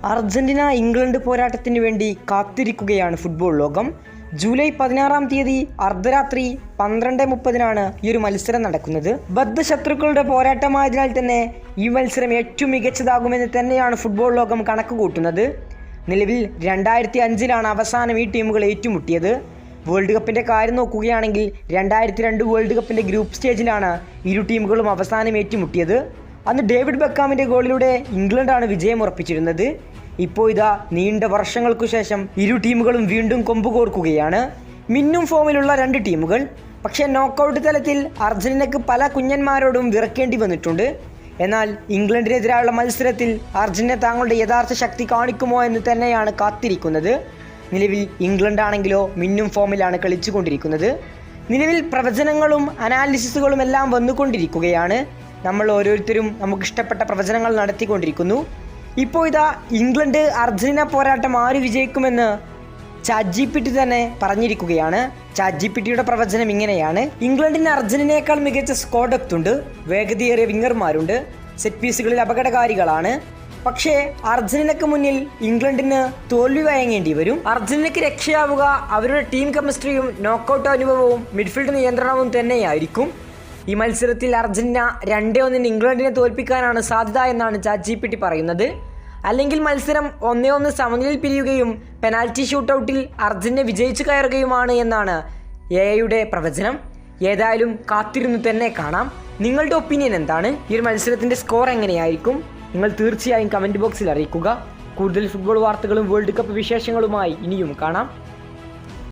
Argentina England പോരാട്ടത്തിന് വേണ്ടി കാത്തിരിക്കുകയാണ് ഫുട്ബോൾ ലോകം. ജൂലൈ 16-ാം തീയതി അർദ്ധരാത്രി 12:30 ഈ ഒരു മത്സരം നടക്കുന്നത്. ബദ്ധശത്രുക്കളുടെ പോരാട്ടമായതിനാൽ തന്നെ ഈ മത്സരം ഏറ്റവും മികച്ചതാകുമെന്ന് തന്നെയാണ് ഫുട്ബോൾ ലോകം കണക്ക് കൂട്ടുന്നത്. നിലവിൽ 2005 അവസാനം ഈ ടീമുകൾ ഏറ്റുമുട്ടിയത്. വേൾഡ് കപ്പിൻ്റെ കാര്യം നോക്കുകയാണെങ്കിൽ 2002 വേൾഡ് കപ്പിൻ്റെ ഗ്രൂപ്പ് സ്റ്റേജിലാണ് ഇരു ടീമുകളും അവസാനം ഏറ്റുമുട്ടിയത്. അന്ന് ഡേവിഡ് ബെക്കാമിൻ്റെ ഗോളിലൂടെ ഇംഗ്ലണ്ടാണ് വിജയം ഉറപ്പിച്ചിരുന്നത്. ഇപ്പോൾ ഇതാ നീണ്ട വർഷങ്ങൾക്കു ശേഷം ഇരു ടീമുകളും വീണ്ടും കൊമ്പ് കോർക്കുകയാണ്. മിന്നും ഫോമിലുള്ള രണ്ട് ടീമുകൾ. പക്ഷേ നോക്കൗട്ട് തലത്തിൽ അർജന്റീനയ്ക്ക് പല കുഞ്ഞന്മാരോടും വിറക്കേണ്ടി വന്നിട്ടുണ്ട്. എന്നാൽ ഇംഗ്ലണ്ടിനെതിരായുള്ള മത്സരത്തിൽ അർജന്റീന തങ്ങളുടെ യഥാർത്ഥ ശക്തി കാണിക്കുമോ എന്ന് തന്നെയാണ് കാത്തിരിക്കുന്നത്. നിലവിൽ ഇംഗ്ലണ്ട് ആണെങ്കിലോ മിന്നും ഫോമിലാണ് കളിച്ചുകൊണ്ടിരിക്കുന്നത്. നിലവിൽ പ്രവചനങ്ങളും അനാലിസിസുകളും എല്ലാം വന്നുകൊണ്ടിരിക്കുകയാണ്. നമ്മൾ ഓരോരുത്തരും നമുക്കിഷ്ടപ്പെട്ട പ്രവചനങ്ങൾ നടത്തിക്കൊണ്ടിരിക്കുന്നു. ഇപ്പോൾ ഇതാ ഇംഗ്ലണ്ട് അർജന്റീന പോരാട്ടം ആര് വിജയിക്കുമെന്ന് ChatGPT തന്നെ പറഞ്ഞിരിക്കുകയാണ്. ChatGPTയുടെ പ്രവചനം ഇങ്ങനെയാണ്: ഇംഗ്ലണ്ടിന് അർജന്റീനയേക്കാൾ മികച്ച സ്ക്വാഡ് ഡെപ്ത് ഉണ്ട്, വേഗതയേറിയ വിങ്ങർമാരുണ്ട്, സെറ്റ് പീസുകളിൽ അപകടകാരികളാണ്. പക്ഷേ അർജന്റീനയ്ക്ക് മുന്നിൽ ഇംഗ്ലണ്ടിന് തോൽവി വഴങ്ങേണ്ടി വരും. അർജന്റീനയ്ക്ക് രക്ഷയാവുക അവരുടെ ടീം കെമിസ്ട്രിയും നോക്കൌട്ട് അനുഭവവും മിഡ്ഫീൽഡ് നിയന്ത്രണവും തന്നെയായിരിക്കും. ഈ മത്സരത്തിൽ അർജന്റീന 2-1 ഇംഗ്ലണ്ടിനെ തോൽപ്പിക്കാനാണ് സാധ്യത എന്നാണ് ChatGPT പറയുന്നത്. അല്ലെങ്കിൽ മത്സരം 1-1 സമനിലയിൽ പിരിയുകയും പെനാൽറ്റി ഷൂട്ടൗട്ടിൽ അർജന്റീന വിജയിച്ചു കയറുകയുമാണ് എന്നാണ് AI പ്രവചനം. ഏതായാലും കാത്തിരുന്നു തന്നെ കാണാം. നിങ്ങളുടെ ഒപ്പീനിയൻ എന്താണ്? ഈ ഒരു മത്സരത്തിൻ്റെ സ്കോർ എങ്ങനെയായിരിക്കും? നിങ്ങൾ തീർച്ചയായും കമൻറ്റ് ബോക്സിൽ അറിയിക്കുക. കൂടുതൽ ഫുട്ബോൾ വാർത്തകളും വേൾഡ് കപ്പ് വിശേഷങ്ങളുമായി ഇനിയും കാണാം.